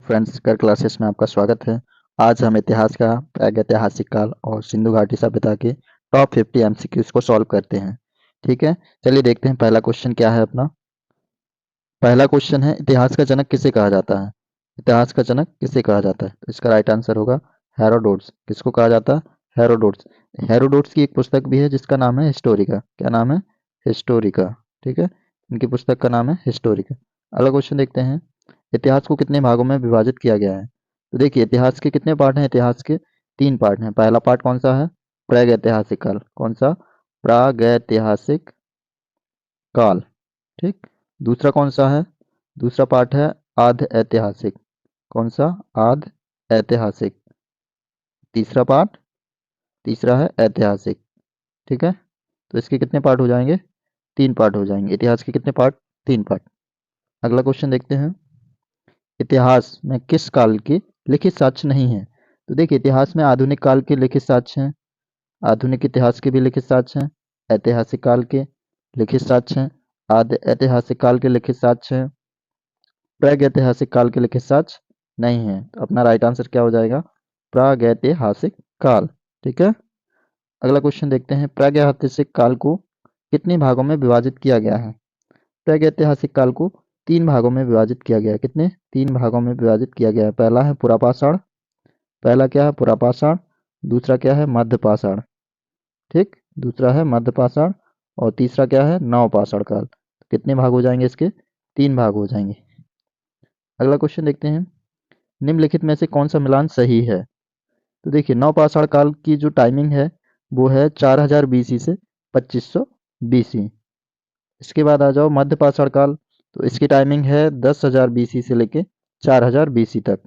Friends, कर classes में आपका स्वागत है। आज हम इतिहास का प्रागैतिहासिक काल और सिंधु घाटी सभ्यता के टॉप 50 एमसीक्यूज को सॉल्व करते हैं। ठीक है, चलिए देखते हैं पहला क्वेश्चन क्या है अपना। पहला क्वेश्चन है, इतिहास का जनक किसे कहा जाता है? इतिहास का जनक किसे कहा जाता है? तो इसका राइट आंसर होगा हेरोडोट्स। किसको कहा जाता है? हेरोडोट्स। हेरोडोट्स की एक पुस्तक भी है जिसका नाम है हिस्टोरिका। क्या नाम है? हिस्टोरिका। ठीक है, इनकी पुस्तक का नाम है हिस्टोरिका। अगला क्वेश्चन देखते हैं, इतिहास को कितने भागों में विभाजित किया गया है? तो देखिए, इतिहास के कितने पार्ट हैं? इतिहास के 3 पार्ट हैं। पहला पार्ट कौन सा है? प्रागैतिहासिक काल। कौन सा? प्रागैतिहासिक काल। ठीक। दूसरा कौन सा है? दूसरा पार्ट है आध ऐतिहासिक। कौन सा? आध ऐतिहासिक। तीसरा पार्ट, तीसरा है ऐतिहासिक। ठीक है, तो इसके कितने पार्ट हो जाएंगे? 3 पार्ट हो जाएंगे। इतिहास के कितने पार्ट? 3 पार्ट। अगला क्वेश्चन देखते हैं, इतिहास में किस काल के लिखित साक्ष्य नहीं है? तो देखिए, इतिहास में आधुनिक काल के लिखित साक्ष्य हैं, आधुनिक इतिहास के भी लिखित साक्ष्य हैं, ऐतिहासिक काल के लिखित साक्ष्य हैं, आधे ऐतिहासिक काल के लिखित साक्ष्य हैं, प्रागैतिहासिक काल के लिखित साक्ष्य नहीं है। तो अपना राइट आंसर क्या हो जाएगा? प्रागैतिहासिक काल। ठीक है, अगला क्वेश्चन देखते हैं, प्रागैतिहासिक काल को कितने भागों में विभाजित किया गया है? प्रागैतिहासिक काल को 3 भागों में विभाजित किया गया है। कितने? 3 भागों में विभाजित किया गया है। पहला है पुरापाषाण। पहला क्या है? पुरापाषाण। दूसरा क्या है? मध्यपाषाण। ठीक, दूसरा है मध्यपाषाण। और तीसरा क्या है? नवपाषाण काल। कितने भाग हो जाएंगे इसके? 3 भाग हो जाएंगे। अगला क्वेश्चन देखते हैं, निम्नलिखित में से कौन सा मिलान सही है? तो देखिए, नवपाषाण काल की जो टाइमिंग है वो है 4000 बीसी से 2500 बीसी। इसके बाद आ जाओ मध्यपाषाण काल, तो इसकी टाइमिंग है 10,000 बीसी से लेके 4000 बीसी तक।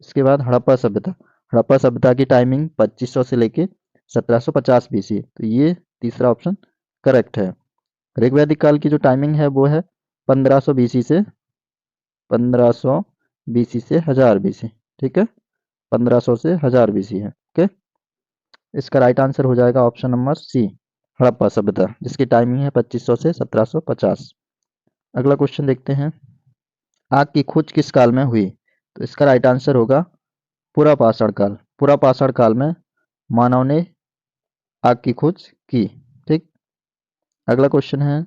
इसके बाद हड़प्पा सभ्यता, हड़प्पा सभ्यता की टाइमिंग 2500 से लेके 1750 बीसी। तो ये तीसरा ऑप्शन करेक्ट है। ऋग्वैदिक काल की जो टाइमिंग है वो है 1500 बीसी से 1500 बीसी से 1000 बीसी। ठीक है, 1500 से 1000 बीसी है। ओके, इसका राइट आंसर हो जाएगा ऑप्शन नंबर सी, हड़प्पा सभ्यता, जिसकी टाइमिंग है 2500 से 1750। अगला क्वेश्चन देखते हैं, आग की खोज किस काल में हुई? तो इसका राइट आंसर होगा पुरापाषाण काल। पुरापाषाण काल में मानव ने आग की खोज की। ठीक, अगला क्वेश्चन है,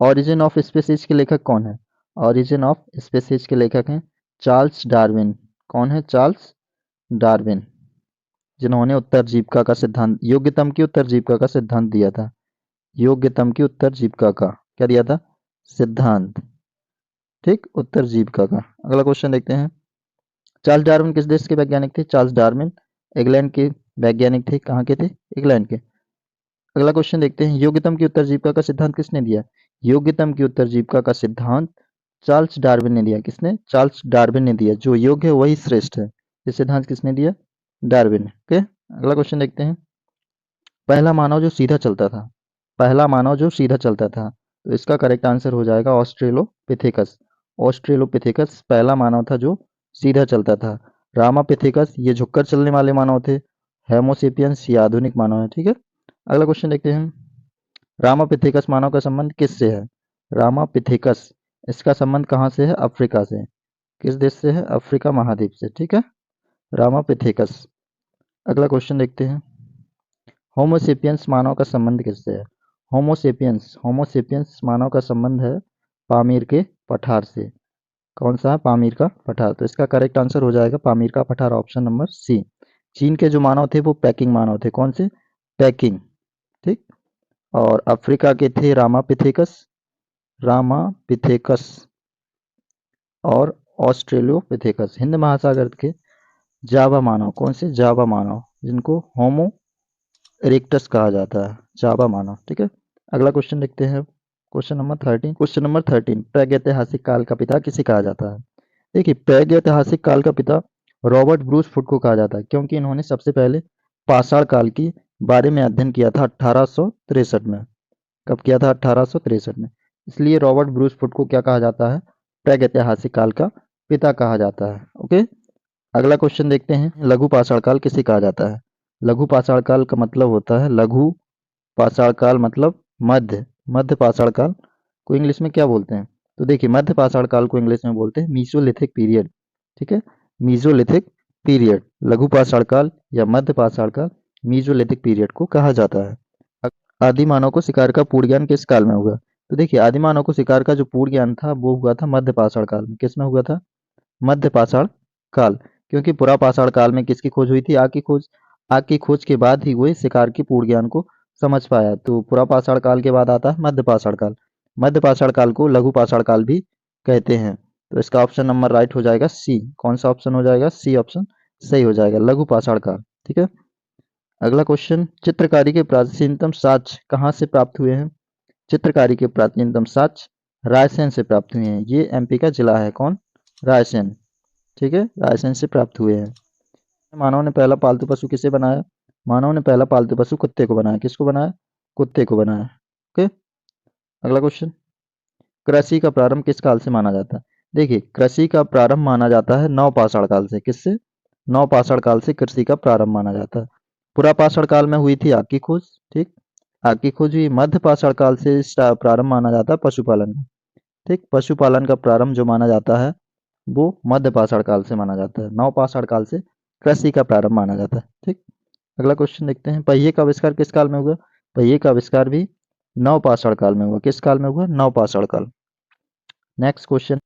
ओरिजिन ऑफ स्पीसीज के लेखक कौन है? ओरिजिन ऑफ स्पीसीज के लेखक हैं चार्ल्स डार्विन। कौन है? चार्ल्स डार्विन, जिन्होंने उत्तर जीविका का सिद्धांत, योग्यतम की उत्तर जीविका का सिद्धांत दिया था। योग्यतम की उत्तर जीविका का क्या दिया था? सिद्धांत। ठीक, उत्तर जीविका का। अगला क्वेश्चन देखते हैं, चार्ल्स डार्विन किस देश के वैज्ञानिक थे? चार्ल्स डार्विन इंग्लैंड के वैज्ञानिक थे। कहाँ के थे? इंग्लैंड के। अगला क्वेश्चन देखते हैं, योग्यतम की उत्तर जीविका का सिद्धांत किसने दिया? योग्यतम की उत्तर जीविका का सिद्धांत चार्ल्स डार्विन ने दिया। किसने? चार्ल्स डार्विन ने दिया। जो योग्य है वही श्रेष्ठ है, ये सिद्धांत किसने दिया? डार्विन। ओके, अगला क्वेश्चन देखते हैं, पहला मानव जो सीधा चलता था, पहला मानव जो सीधा चलता था, तो इसका करेक्ट आंसर हो जाएगा ऑस्ट्रेलोपिथेकस। ऑस्ट्रेलोपिथेकस पहला मानव था जो सीधा चलता था। रामापिथेकस ये झुककर चलने वाले मानव थे। हेमोसेपियंस ये आधुनिक मानव है। ठीक है, अगला क्वेश्चन देखते हैं, रामापिथेकस मानव का संबंध किससे है? रामापिथेकस, इसका संबंध कहाँ से है? अफ्रीका से। किस देश से है? अफ्रीका महाद्वीप से। ठीक है, रामापिथेकस। अगला क्वेश्चन देखते हैं, होमोसेपियंस मानव का संबंध किससे है? होमोसेपियंस, होमोसेपियंस मानव का संबंध है पामीर के पठार से। कौन सा है? पामीर का पठार। तो इसका करेक्ट आंसर हो जाएगा पामीर का पठार, ऑप्शन नंबर सी। चीन के जो मानव थे वो पैकिंग मानव थे। कौन से? पैकिंग। ठीक, और अफ्रीका के थे रामापिथेकस, रामापिथेकस और ऑस्ट्रेलोपिथेकस। हिंद महासागर के जावा मानव। कौन से? जावा मानव, जिनको होमो इरेक्टस कहा जाता है, जावा मानव। ठीक है, अगला क्वेश्चन देखते हैं, क्वेश्चन नंबर 13। क्वेश्चन नंबर 13, प्रागैतिहासिक काल का पिता किसे कहा जाता है? देखिए, प्रागैतिहासिक काल का पिता रॉबर्ट ब्रूस फुट को कहा जाता है, क्योंकि इन्होंने सबसे पहले पाषाण काल की बारे में अध्ययन किया था 1863 में। कब किया था? 1863 में। इसलिए रॉबर्ट ब्रूस फुट को क्या कहा जाता है? प्रागैतिहासिक काल का पिता कहा जाता है। ओके, अगला क्वेश्चन देखते हैं, लघु पाषाण काल किसे कहा जाता है? लघु पाषाण काल का मतलब होता है, लघु पाषाण काल मतलब मध्य, मध्य पाषाण काल को इंग्लिश में क्या बोलते हैं? तो देखिए, मध्य पाषाण काल को इंग्लिश में बोलते हैं मीसोलिथिक पीरियड। ठीक है। मीजोलिथिक पीरियड, लघु पाषाण काल या मध्य पाषाण काल, मीजोलिथिक पीरियड को कहा जाता है। आदि मानव को शिकार का पूर्ण ज्ञान किस काल में हुआ? तो देखिए, आदि मानव को शिकार का जो पूर्ण ज्ञान था वो हुआ था मध्य पाषाण काल में। किस में हुआ था? मध्य पाषाण काल। क्योंकि पुरा पाषाण काल में किसकी खोज हुई थी? आग की खोज। आग की खोज के बाद ही वो शिकार की पूर्ण ज्ञान को समझ पाया। तो पुरा पाषाण काल के बाद आता है मध्य पाषाण काल। मध्य पाषाण काल को लघु पाषाण काल भी कहते हैं। तो इसका ऑप्शन नंबर राइट हो जाएगा सी। कौन सा ऑप्शन हो जाएगा? सी ऑप्शन सही हो जाएगा, लघु पाषाण काल। ठीक है। अगला क्वेश्चन, चित्रकारी के प्राचीनतम साक्ष्य कहाँ से प्राप्त हुए हैं? चित्रकारी के प्राचीनतम साक्ष्य रायसेन से प्राप्त हुए हैं। ये एमपी का जिला है। कौन? रायसेन। ठीक है, रायसेन से प्राप्त हुए हैं। मानव ने पहला पालतू पशु किसे बनाया? मानव ने पहला पालतू पशु कुत्ते को बनाया। किसको बनाया? कुत्ते को बनाया। ओके। अगला क्वेश्चन, कृषि का प्रारंभ किस काल से माना जाता है? देखिए, कृषि का प्रारंभ माना जाता है नवपाषाण काल से। किससे? नवपाषाण काल से कृषि का प्रारंभ माना जाता है। पुरापाषाण काल में हुई थी आग की खोज। ठीक, आग की खोज हुई। मध्य पाषाण काल से प्रारंभ माना जाता है पशुपालन का। ठीक, पशुपालन का प्रारंभ जो माना जाता है वो मध्य पाषाण काल से माना जाता है। नवपाषाण काल से कृषि का प्रारंभ माना जाता है। ठीक, अगला क्वेश्चन देखते हैं, पहिए का आविष्कार किस काल में हुआ? पहिए का आविष्कार भी नवपाषाण काल में हुआ। किस काल में हुआ? नवपाषाण काल। नेक्स्ट क्वेश्चन,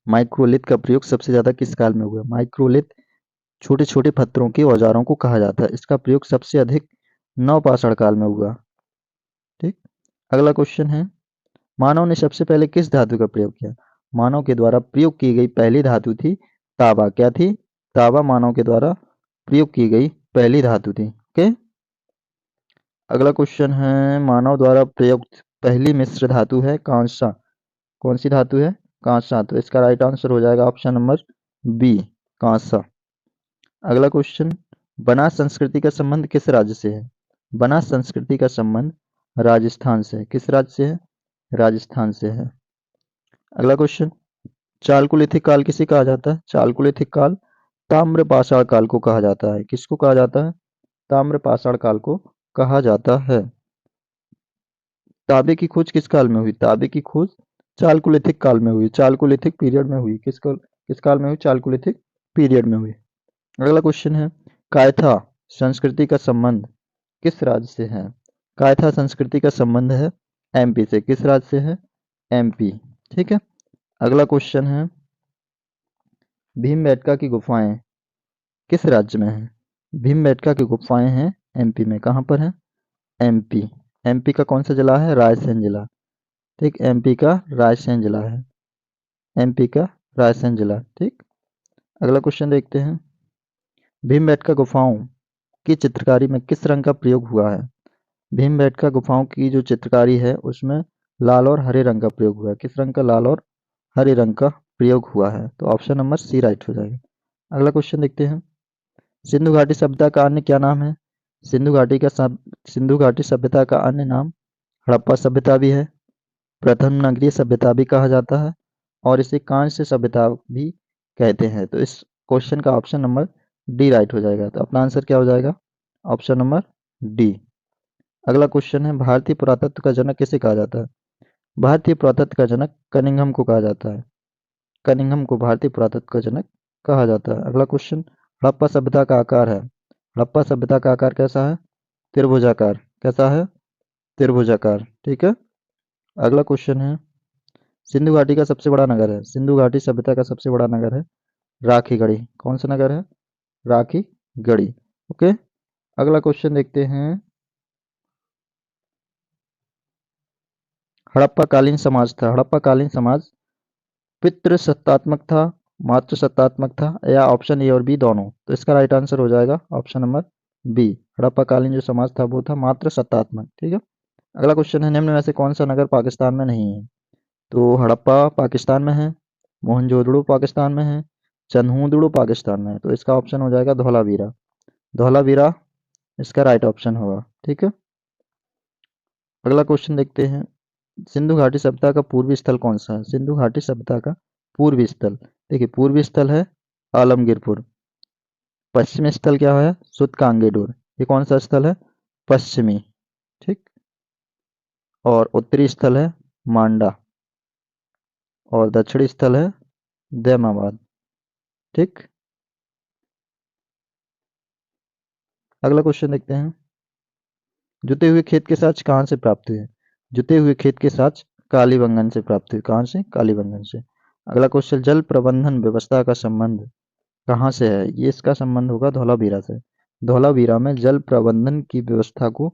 माइक्रोलिथ का प्रयोग सबसे ज्यादा किस काल में हुआ? माइक्रोलिथ छोटे छोटे पत्थरों के औजारों को कहा जाता है। इसका प्रयोग सबसे अधिक नवपाषाण काल में हुआ। ठीक, अगला क्वेश्चन है, मानव ने सबसे पहले किस धातु का प्रयोग किया? मानव के द्वारा प्रयोग की गई पहली धातु थी तांबा। क्या थी? तांबा मानव के द्वारा प्रयोग की गई पहली धातु थी। ओके। अगला क्वेश्चन है, मानव द्वारा प्रयुक्त पहली मिश्र धातु है कांसा। कौन सी धातु है? कांसा। तो इसका राइट आंसर हो जाएगा ऑप्शन नंबर बी, कांसा। अगला क्वेश्चन, बनास संस्कृति का संबंध किस राज्य से है? बनास संस्कृति का संबंध राजस्थान से। किस राज्य से है? राजस्थान से है। अगला क्वेश्चन, चालकुलिथिक काल किसे कहा जाता है? चालकुलिथिक काल ताम्र पाषाण काल को कहा जाता है। किसको कहा जाता है? ताम्र पाषाण काल को कहा जाता है। तांबे की खोज किस काल में हुई? तांबे की खोज चालकुलिथिक काल में हुई। चालकुलिथिक पीरियड में हुई। किस काल में हुई? चालकुलिथिक पीरियड में हुई। अगला क्वेश्चन है, कायथा संस्कृति का संबंध किस राज्य से है? कायथा संस्कृति का संबंध है एमपी से। किस राज्य से है? एमपी। ठीक है। अगला क्वेश्चन है, भीमबेटका की गुफाएं किस राज्य में है? भीमबेटका की गुफाएं हैं एमपी में। कहाँ पर है? एमपी। एमपी का कौन सा जिला है? रायसेन जिला। ठीक, एमपी का रायसेन जिला है। एमपी का रायसेन जिला। ठीक, अगला क्वेश्चन देखते हैं, भीमबेटका गुफाओं की चित्रकारी में किस रंग का प्रयोग हुआ है? भीमबेटका गुफाओं की जो चित्रकारी है उसमें लाल और हरे रंग का प्रयोग हुआ है। किस रंग का? लाल और हरे रंग का प्रयोग हुआ है। तो ऑप्शन नंबर सी राइट हो जाएगा। अगला क्वेश्चन देखते हैं, सिंधु घाटी सभ्यता का अन्य क्या नाम है? सिंधु घाटी सभ्यता का अन्य नाम हड़प्पा सभ्यता भी है, प्रथम नगरीय सभ्यता भी कहा जाता है और इसे कांस्य सभ्यता भी कहते हैं। तो इस क्वेश्चन का ऑप्शन नंबर डी राइट हो जाएगा। तो अपना आंसर क्या हो जाएगा? Option number D. अगला क्वेश्चन है, भारतीय पुरातत्व का जनक किसे कहा जाता है? भारतीय पुरातत्व का जनक कनिंघम को कहा जाता है। कनिंघम को भारतीय पुरातत्व का जनक कहा जाता है। अगला क्वेश्चन, हड़प्पा सभ्यता का आकार है। हड़प्पा सभ्यता का आकार कैसा है? त्रिभुजाकार। कैसा है? त्रिभुजाकार। ठीक है। अगला क्वेश्चन है, सिंधु घाटी का सबसे बड़ा नगर है। सिंधु घाटी सभ्यता का सबसे बड़ा नगर है राखीगढ़ी। कौन सा नगर है? राखीगढ़ी। ओके। अगला क्वेश्चन देखते हैं, हड़प्पाकालीन समाज था। हड़प्पाकालीन समाज पितृ सत्तात्मक था, मातृ सत्तात्मक था या ऑप्शन ए और बी दोनों? तो इसका राइट आंसर हो जाएगा ऑप्शन नंबर बी। हड़प्पाकालीन जो समाज था वो था मातृ सत्तात्मक। ठीक है। अगला क्वेश्चन है, निम्न में से कौन सा नगर पाकिस्तान में नहीं है? तो हड़प्पा पाकिस्तान में है, मोहनजोदड़ो पाकिस्तान में है, चन्हूदड़ो पाकिस्तान में है। तो इसका ऑप्शन हो जाएगा धौलावीरा। धौलावीरा इसका राइट ऑप्शन होगा। ठीक है। अगला क्वेश्चन देखते हैं, सिंधु घाटी सभ्यता का पूर्वी स्थल कौन सा है? सिंधु घाटी सभ्यता का पूर्वी स्थल, देखिए पूर्वी स्थल है आलमगीरपुर। पश्चिमी स्थल क्या है? सुतकांगेडोर। ये कौन सा स्थल है? पश्चिमी। ठीक, और उत्तरी स्थल है मांडा। और दक्षिणी स्थल है दैमाबाद। ठीक, अगला क्वेश्चन देखते हैं। जुते हुए खेत के साक्ष्य कहाँ से प्राप्त हुए? जुते हुए खेत के साक्ष्य कालीबंगन से प्राप्त हुए। कहाँ से? कालीबंगन से। अगला क्वेश्चन, जल प्रबंधन व्यवस्था का संबंध कहाँ से है? ये इसका संबंध होगा धौलावीरा से। धौलावीरा में जल प्रबंधन की व्यवस्था को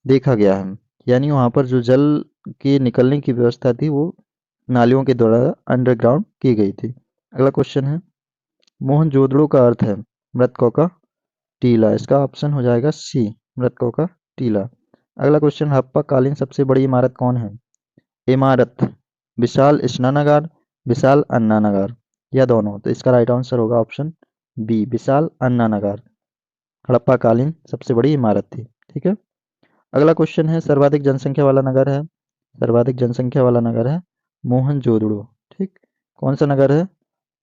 देखा गया है, यानी वहां पर जो जल के निकलने की व्यवस्था थी वो नालियों के द्वारा अंडरग्राउंड की गई थी। अगला क्वेश्चन है, मोहनजोदड़ो का अर्थ है मृतकों का टीला। इसका ऑप्शन हो जाएगा सी, मृतकों का टीला। अगला क्वेश्चन, हड़प्पा कालीन सबसे बड़ी इमारत कौन है? इमारत, विशाल स्नानागार, विशाल अन्नानगार, या दोनों? तो इसका राइट आंसर होगा ऑप्शन बी, विशाल अन्नानगार हड़प्पा कालीन सबसे बड़ी इमारत थी। ठीक है, अगला क्वेश्चन है, सर्वाधिक जनसंख्या वाला नगर है? सर्वाधिक जनसंख्या वाला नगर है मोहनजोदड़ो। ठीक, कौन सा नगर है?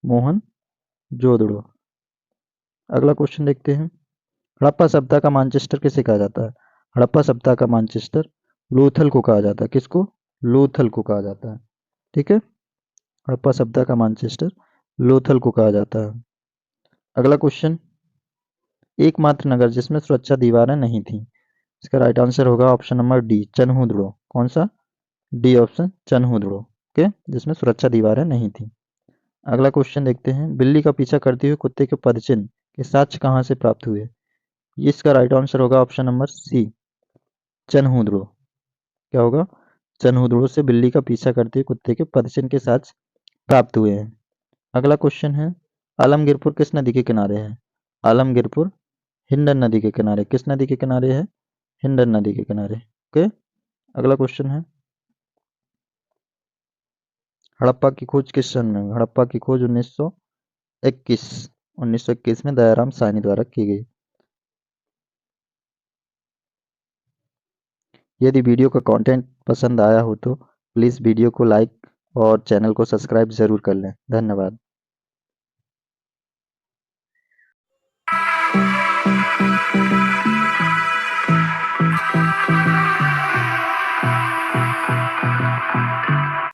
मोहनजोदड़ो। अगला क्वेश्चन देखते हैं, हड़प्पा सभ्यता का मानचेस्टर किसे कहा जाता है? हड़प्पा सभ्यता का मानचेस्टर लोथल को कहा जाता है। किसको? लोथल को कहा जाता है। ठीक है, हड़प्पा सभ्यता का मानचेस्टर लोथल को कहा जाता है। अगला क्वेश्चन, एकमात्र नगर जिसमें सुरक्षा दीवारें नहीं थी। इसका राइट आंसर होगा ऑप्शन नंबर डी, चन्हुद्रो। कौन सा? D option, चन्हुद्रो। ओके, जिसमें सुरक्षा दीवारें नहीं थी। अगला क्वेश्चन देखते हैं, बिल्ली का पीछा करते हुए कुत्ते के पदचिन्ह के साक्ष्य कहाँ से प्राप्त हुए? इसका राइट आंसर होगा ऑप्शन नंबर सी, चन्हुद्रो। क्या होगा? चन्हुद्रो से बिल्ली का पीछा करते हुए कुत्ते के पदचिन्ह के साक्ष्य प्राप्त हुए हैं। अगला क्वेश्चन है, आलमगीरपुर किस नदी के किनारे है? आलमगीरपुर हिंडन नदी के किनारे। किस नदी के किनारे है? हिंडन नदी के किनारे। ओके, अगला क्वेश्चन है, हड़प्पा की खोज किस सन में हुई? हड़प्पा की खोज 1921 1921 में दयाराम साहनी द्वारा की गई। यदि वीडियो का कंटेंट पसंद आया हो तो प्लीज़ वीडियो को लाइक और चैनल को सब्सक्राइब ज़रूर कर लें। धन्यवाद।